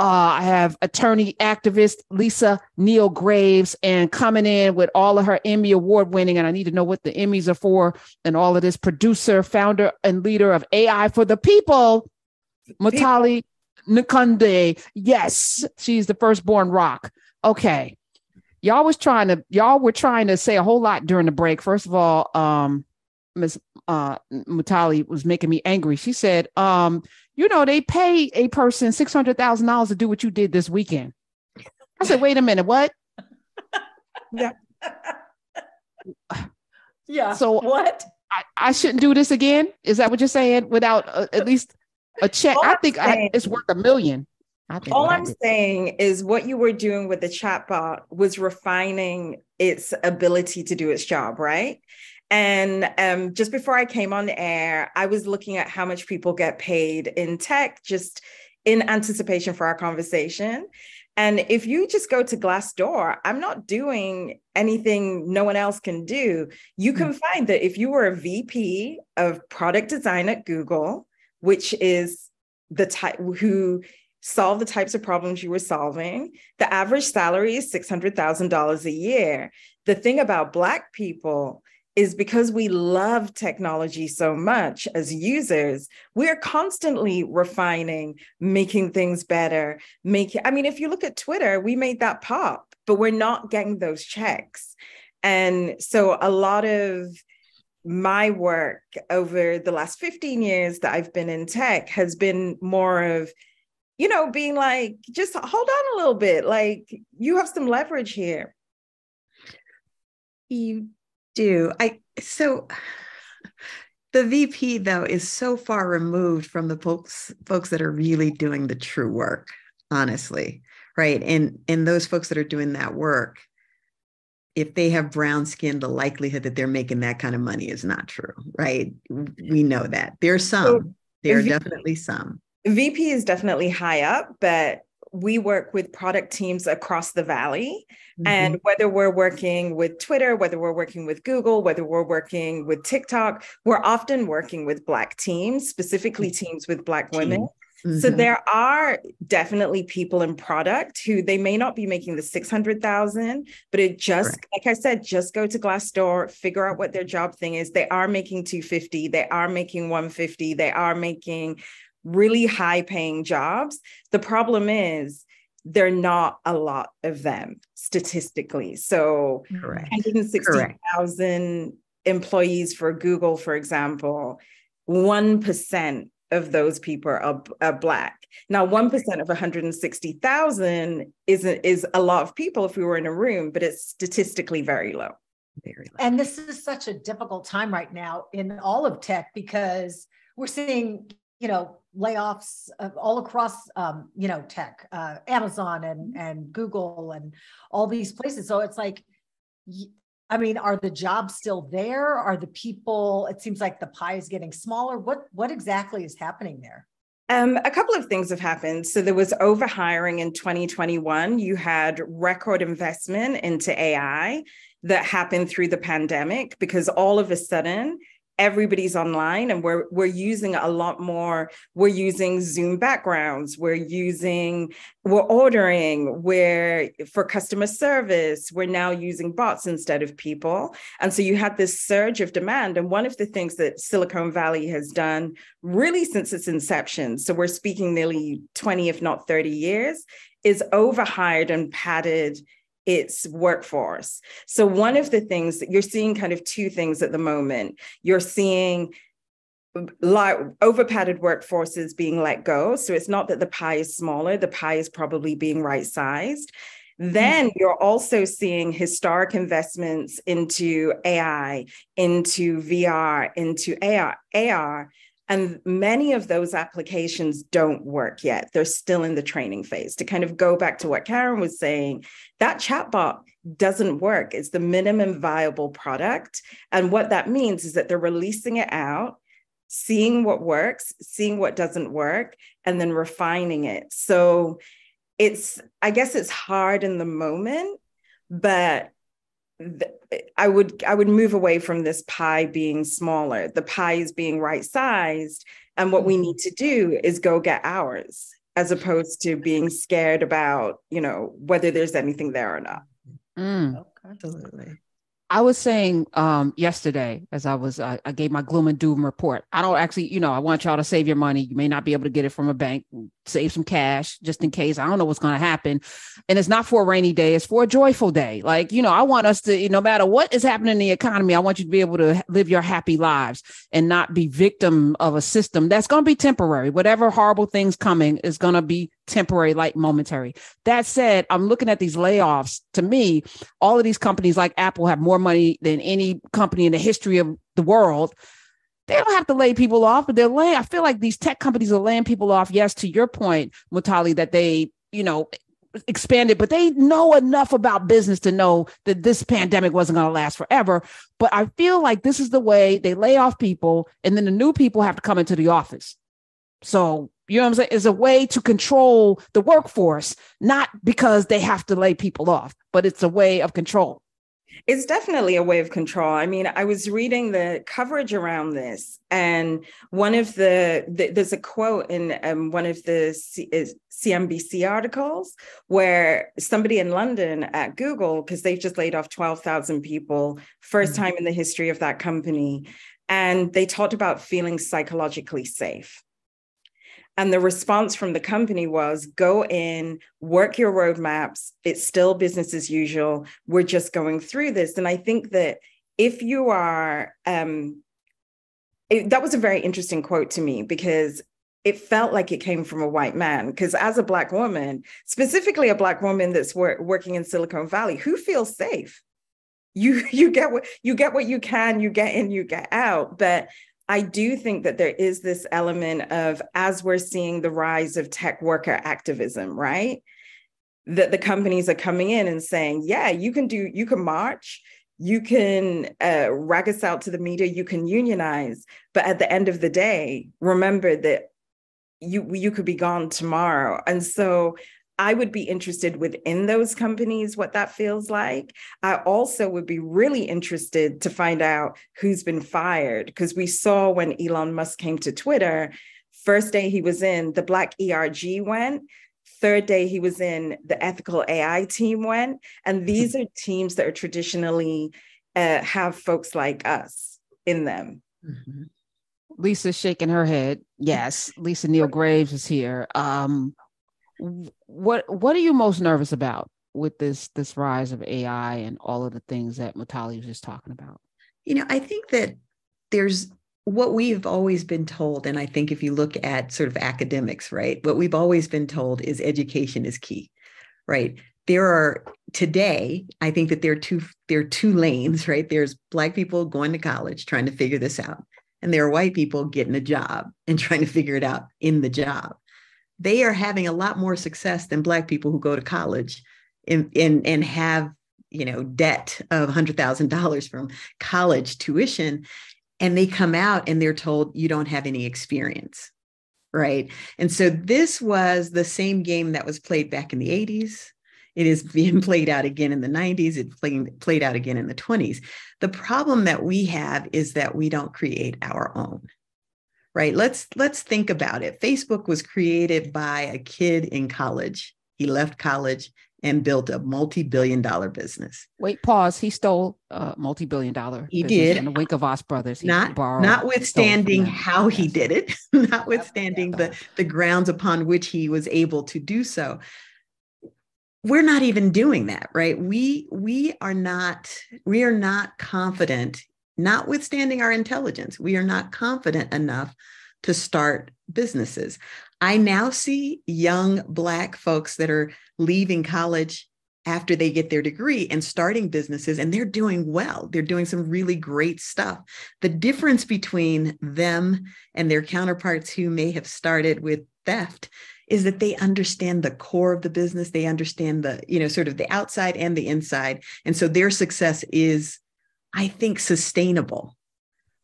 I have attorney activist Lisa Neal-Graves, and coming in with all of her Emmy award winning, and I need to know what the Emmys are for, and all of this, producer, founder, and leader of AI for the People, Mutale Nkonde. Yes, she's the firstborn rock. Okay. Y'all were trying to say a whole lot during the break. First of all, Ms. Mutale was making me angry. She said, they pay a person $600,000 to do what you did this weekend. I said, wait a minute, what? Yeah. Yeah. So what? I shouldn't do this again? Is that what you're saying? Without at least a check? I think it's worth $1 million. All I'm saying is what you were doing with the chatbot was refining its ability to do its job, right? And just before I came on the air, I was looking at how much people get paid in tech, just in anticipation for our conversation. And if you just go to Glassdoor, I'm not doing anything no one else can do. You can find that if you were a VP of product design at Google, which is the type who solve the types of problems you were solving, the average salary is $600,000 a year. The thing about Black people is because we love technology so much as users, we're constantly refining, making things better. If you look at Twitter, we made that pop, but we're not getting those checks. And so a lot of my work over the last 15 years that I've been in tech has been more of, being like, just hold on a little bit. Like, you have some leverage here. You do. So the VP, though, is so far removed from the folks that are really doing the true work, honestly, right? And those folks that are doing that work, if they have brown skin, the likelihood that they're making that kind of money is not true, right? We know that. There's some. There are definitely some. VP is definitely high up, but we work with product teams across the valley. And whether we're working with Twitter, whether we're working with Google, whether we're working with TikTok, we're often working with Black teams, specifically teams with Black women. So there are definitely people in product who they may not be making the 600,000, but it just, like I said, just go to Glassdoor, figure out what their job thing is. They are making 250, they are making 150, they are making really high paying jobs. The problem is there are not a lot of them statistically. So 160,000 employees for Google, for example, 1% of those people are Black. Now, 1% of 160,000 is a lot of people if we were in a room, but it's statistically very low. Very low. And this is such a difficult time right now in all of tech because we're seeing, layoffs all across, tech, Amazon and Google and all these places. So it's like, are the jobs still there? Are the people, it seems like the pie is getting smaller. What exactly is happening there? A couple of things have happened. So there was overhiring in 2021. You had record investment into AI that happened through the pandemic because all of a sudden, everybody's online and we're using a lot more. We're using Zoom backgrounds. We're ordering, for customer service, we're now using bots instead of people. And so you had this surge of demand. And one of the things that Silicon Valley has done really since its inception, so we're speaking nearly 20, if not 30 years, is overhired and padded its workforce. So one of the things that you're seeing, kind of two things at the moment, you're seeing overpadded workforces being let go. So it's not that the pie is smaller, the pie is probably being right-sized. Then you're also seeing historic investments into AI, into VR, into AR. And many of those applications don't work yet. They're still in the training phase. To kind of go back to what Karen was saying, that chatbot doesn't work. It's the minimum viable product. And what that means is that they're releasing it out, seeing what works, seeing what doesn't work, and then refining it. So I guess it's hard in the moment, but I would move away from this pie being smaller. The pie is being right-sized. And what we need to do is go get ours. as opposed to being scared about, whether there's anything there or not. Mm. Okay. Absolutely. I was saying yesterday, as I gave my gloom and doom report, I don't actually, I want y'all to save your money. You may not be able to get it from a bank, save some cash just in case. I don't know what's going to happen. And it's not for a rainy day. It's for a joyful day. Like, I want us to, no matter what is happening in the economy, I want you to be able to live your happy lives and not be victim of a system that's going to be temporary. Whatever horrible things coming is going to be temporary, like momentary. That said, I'm looking at these layoffs. To me, all of these companies like Apple have more money than any company in the history of the world. They don't have to lay people off, but I feel like these tech companies are laying people off. Yes, to your point, Mutale, that they, expanded, but they know enough about business to know that this pandemic wasn't going to last forever. But I feel like this is the way they lay off people, and then the new people have to come into the office. So, you know what I'm saying? It's a way to control the workforce, not because they have to lay people off, but it's a way of control. It's definitely a way of control. I mean, I was reading the coverage around this, and there's a quote in one of the CNBC articles where somebody in London at Google, because they've just laid off 12,000 people, first time in the history of that company, and they talked about feeling psychologically safe. And the response from the company was, go in, work your roadmaps. It's still business as usual. We're just going through this. And I think that if you are, that was a very interesting quote to me, because it felt like it came from a white man. Because as a Black woman, specifically a Black woman that's working in Silicon Valley, who feels safe? You get what you can, you get in, you get out. But I do think that there is this element of, as we're seeing the rise of tech worker activism, right? That the companies are coming in and saying, yeah, you can march, you can rag us out to the media, you can unionize. But at the end of the day, remember that you could be gone tomorrow. And so I would be interested within those companies what that feels like. I also would be really interested to find out who's been fired, because we saw when Elon Musk came to Twitter, first day he was in, the Black ERG went. Third day he was in, the ethical AI team went. And these are teams that are traditionally have folks like us in them. Mm-hmm. Lisa's shaking her head. Yes, Lisa Neal-Graves is here. What are you most nervous about with this rise of AI and all of the things that Mutale was just talking about? I think that there's what we've always been told, and I think if you look at sort of academics, right, what we've always been told is education is key, right? Today, I think that there are two lanes, right? There's Black people going to college trying to figure this out, and there are white people getting a job and trying to figure it out in the job. They are having a lot more success than Black people who go to college and have, debt of $100,000 from college tuition. And they come out and they're told you don't have any experience, right? And so this was the same game that was played back in the 80s. It is being played out again in the 90s. It's played out again in the 20s. The problem that we have is that we don't create our own. Right. Let's think about it. Facebook was created by a kid in college. He left college and built a multi-billion-dollar business. Wait, pause. He stole a multi-billion-dollar business did in the wake of Voss Brothers. Notwithstanding how he did it, notwithstanding the grounds upon which he was able to do so. We're not even doing that, right? We are not confident. Notwithstanding our intelligence, we are not confident enough to start businesses. I now see young Black folks that are leaving college after they get their degree and starting businesses, and they're doing well. They're doing some really great stuff. The difference between them and their counterparts who may have started with theft is that they understand the core of the business. They understand the, sort of the outside and the inside. And so their success is, I think, sustainable,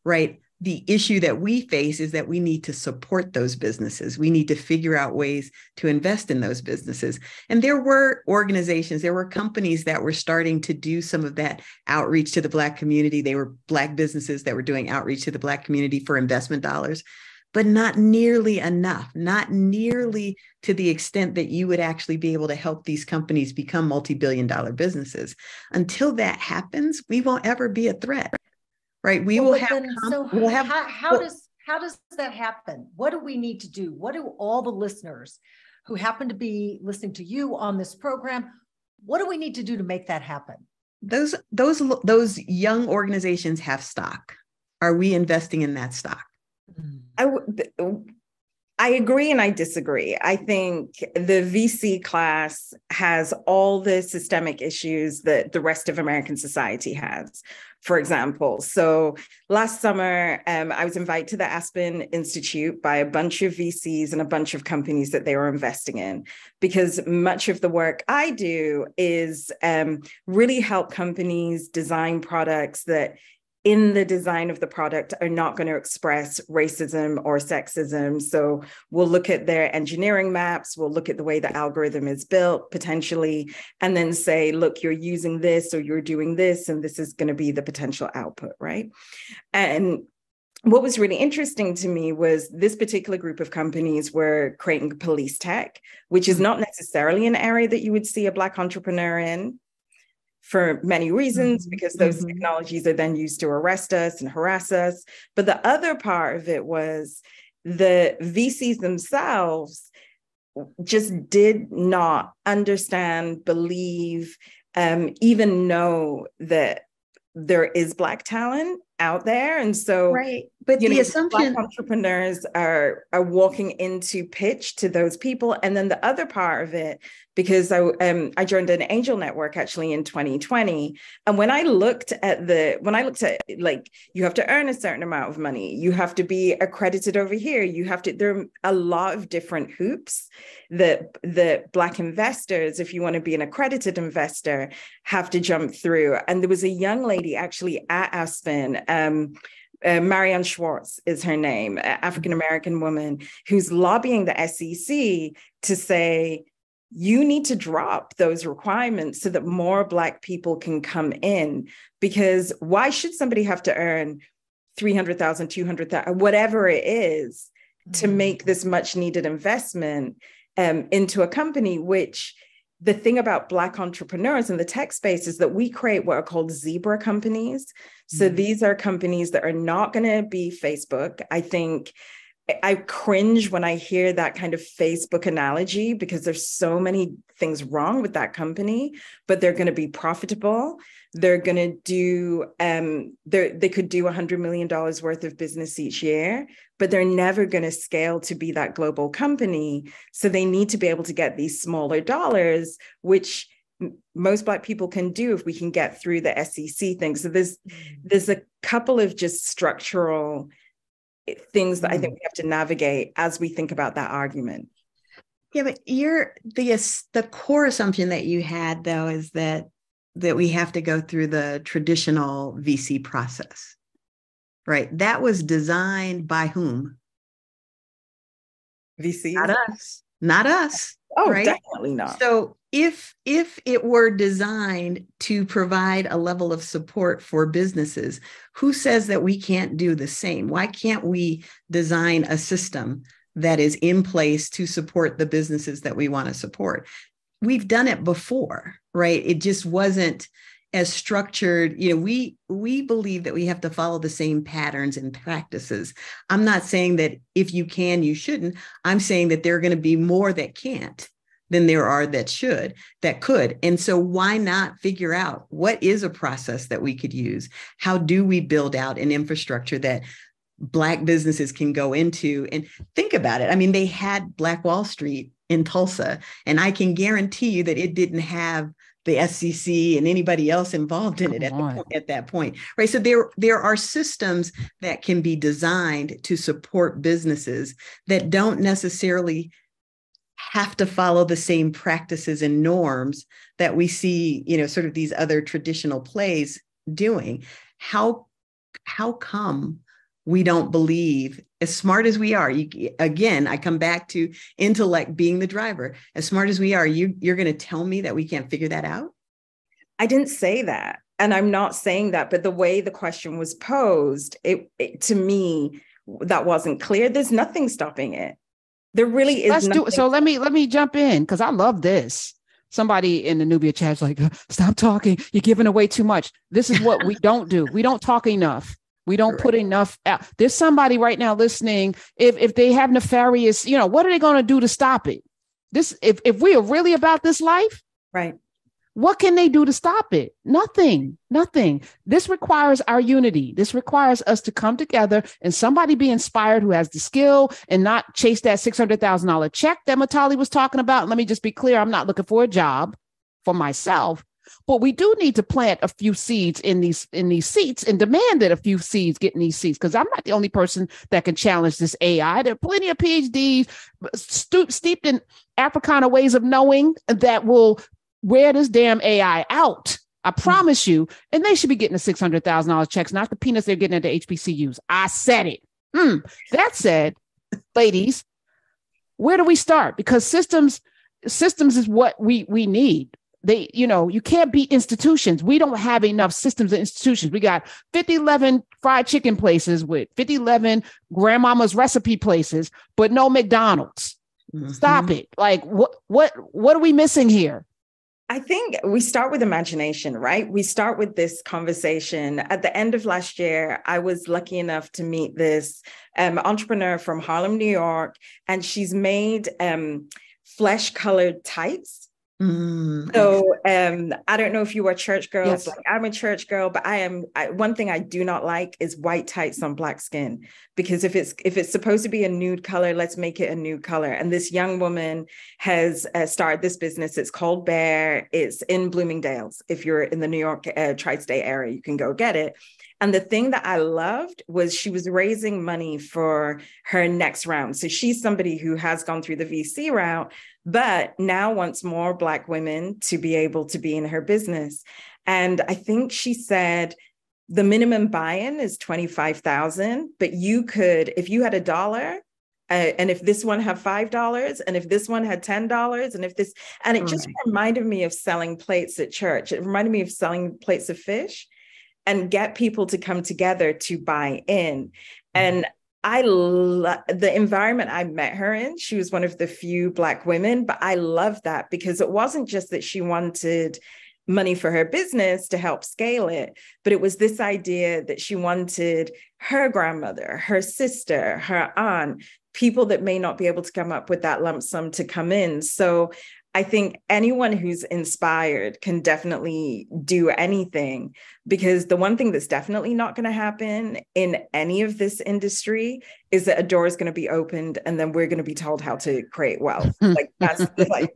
right? The issue that we face is that we need to support those businesses. We need to figure out ways to invest in those businesses. And there were organizations, there were companies that were starting to do some of that outreach to the Black community. They were Black businesses that were doing outreach to the Black community for investment dollars. but not nearly enough, not nearly to the extent that you would actually be able to help these companies become multi-billion-dollar businesses. Until that happens, we won't ever be a threat, right? How does that happen? What do we need to do? What do all the listeners who happen to be listening to you on this program, what do we need to do to make that happen? Those young organizations have stock. Are we investing in that stock? I agree and I disagree. I think the VC class has all the systemic issues that the rest of American society has, for example. So last summer, I was invited to the Aspen Institute by a bunch of VCs and a bunch of companies that they were investing in, because much of the work I do is really help companies design products that in the design of the product are not going to express racism or sexism. So we'll look at their engineering maps, we'll look at the way the algorithm is built potentially, and then say, look, you're using this or you're doing this, and this is going to be the potential output, right? And what was really interesting to me was this particular group of companies were creating police tech, which is not necessarily an area that you would see a Black entrepreneur in, for many reasons, because those technologies are then used to arrest us and harass us. But the other part of it was the VCs themselves just did not understand, believe, even know that there is Black talent out there. And so, right. But the assumption Black entrepreneurs are walking into pitch to those people. And then the other part of it, because I joined an angel network actually in 2020. And when I looked at like, you have to earn a certain amount of money, you have to be accredited over here, there are a lot of different hoops that the Black investors, if you want to be an accredited investor, have to jump through. And there was a young lady actually at Aspen, Marianne Schwartz is her name, African-American woman, who's lobbying the SEC to say, you need to drop those requirements so that more Black people can come in. Because why should somebody have to earn $300,000, $200,000, whatever it is, to make this much needed investment into a company? Which the thing about Black entrepreneurs in the tech space is that we create what are called zebra companies. So these are companies that are not going to be Facebook. I think I cringe when I hear that kind of Facebook analogy, because there's so many things wrong with that company, but they're going to be profitable. They're going to do, they could do $100 million worth of business each year, but they're never going to scale to be that global company. So they need to be able to get these smaller dollars, which most Black people can do if we can get through the SEC thing. So there's a couple of just structural things that I think we have to navigate as we think about that argument. Yeah, but the core assumption that you had, though, is that we have to go through the traditional VC process, right? That was designed by whom? VC? Not us. Oh, right? Definitely not. So if it were designed to provide a level of support for businesses, who says that we can't do the same? Why can't we design a system that is in place to support the businesses that we want to support? We've done it before, right? It just wasn't as structured. We believe that we have to follow the same patterns and practices. I'm not saying that if you can, you shouldn't. I'm saying that there are going to be more that can't than there are that could. And so why not figure out what is a process that we could use? How do we build out an infrastructure that Black businesses can go into? And think about it. I mean, they had Black Wall Street in Tulsa, and I can guarantee you that it didn't have the SEC and anybody else involved in it at that point, right? So there are systems that can be designed to support businesses that don't necessarily have to follow the same practices and norms that we see, sort of these other traditional plays doing. How come we don't believe, as smart as we are, again, I come back to intellect being the driver. As smart as we are, you're going to tell me that we can't figure that out? I didn't say that. And I'm not saying that, but the way the question was posed, it to me that wasn't clear. There's nothing stopping it. There really is. Let's do it. So let me jump in because I love this. Somebody in the Nubia chat's like, stop talking. You're giving away too much. This is what we don't do. We don't talk enough. We don't put enough out. There's somebody right now listening. If they have nefarious, what are they going to do to stop it? If we are really about this life, right? What can they do to stop it? Nothing. This requires our unity. This requires us to come together and somebody be inspired who has the skill and not chase that $600,000 check that Mutale was talking about. And let me just be clear. I'm not looking for a job for myself, but we do need to plant a few seeds in these seats and demand that a few seeds get in these seats. Because I'm not the only person that can challenge this AI. There are plenty of PhDs steeped in Africana ways of knowing that will wear this damn AI out. I promise you. And they should be getting the $600,000 checks, not the peanuts they're getting at the HBCUs. I said it. That said, ladies, where do we start? Because systems is what we need. You can't beat institutions. We don't have enough systems and institutions. We got 50-11 fried chicken places with 50-11 grandmama's recipe places, but no McDonald's. Stop it. Like what are we missing here? I think we start with imagination, right? We start with this conversation. At the end of last year, I was lucky enough to meet this entrepreneur from Harlem, New York, and she's made flesh-colored tights. So I don't know if you are church girls. Yes. Like I'm a church girl, but one thing I do not like is white tights on black skin, because if it's supposed to be a nude color, let's make it a nude color. And this young woman has started this business. It's called Bear. It's in Bloomingdale's. If you're in the New York tri-state area, you can go get it. And the thing that I loved was she was raising money for her next round. So she's somebody who has gone through the VC route, but now wants more Black women to be able to be in her business. And I think she said the minimum buy-in is $25,000, but you could, if you had $1, and if this one had $5, and if this one had $10, and it just reminded me of selling plates at church. It reminded me of selling plates of fish, and get people to come together to buy in. And the environment I met her in, she was one of the few Black women, but I love that because it wasn't just that she wanted money for her business to help scale it, but it was this idea that she wanted her grandmother, her sister, her aunt, people that may not be able to come up with that lump sum to come in. So I think anyone who's inspired can definitely do anything, because the one thing that's definitely not going to happen in any of this industry is that a door is going to be opened and then we're going to be told how to create wealth. Like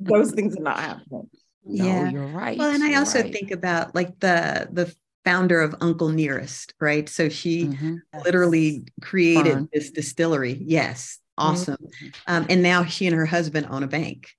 those things are not happening. No, you're right. Well, and I also think about like the founder of UncleNearest, right? So she literally created this distillery. Yes. Awesome. And now she and her husband own a bank.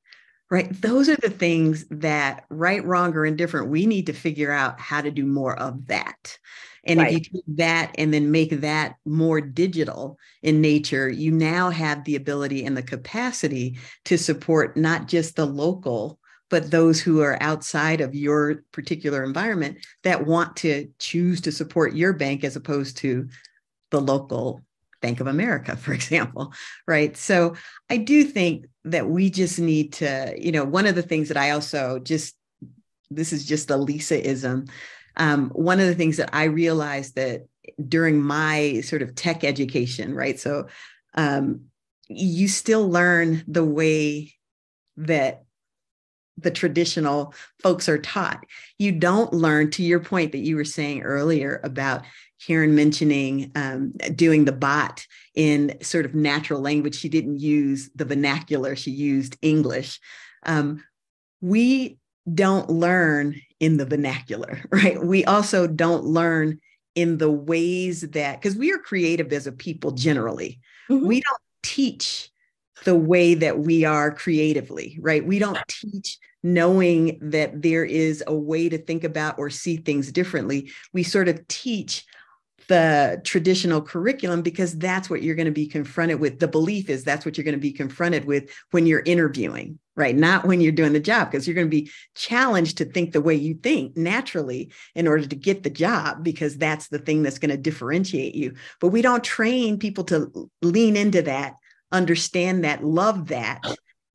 Right. Those are the things that, right, wrong, or indifferent, we need to figure out how to do more of that. And if you take that and then make that more digital in nature, you now have the ability and the capacity to support not just the local, but those who are outside of your particular environment that want to choose to support your bank as opposed to the local Bank of America, for example, right? So I do think that we just need to, one of the things that I also this is just a Lisa-ism. One of the things that I realized that during my sort of tech education, right? So you still learn the way that the traditional folks are taught. You don't learn, to your point that you were saying earlier about Karen mentioning doing the bot in sort of natural language. She didn't use the vernacular, she used English. We don't learn in the vernacular, right? We also don't learn in the ways that, because we are creative as a people generally. We don't teach the way that we are creatively, right? We don't teach knowing that there is a way to think about or see things differently. We sort of teach the traditional curriculum, because that's what you're going to be confronted with. The belief is that's what you're going to be confronted with when you're interviewing, right? Not when you're doing the job, because you're going to be challenged to think the way you think naturally in order to get the job, because that's the thing that's going to differentiate you. But we don't train people to lean into that, understand that, love that,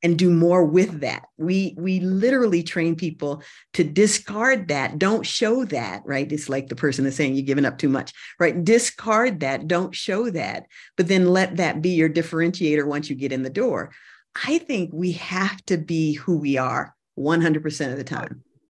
and do more with that. We literally train people to discard that. Don't show that, right? It's like the person is saying you're giving up too much, right? Discard that. Don't show that. But then let that be your differentiator once you get in the door. I think we have to be who we are 100% of the time.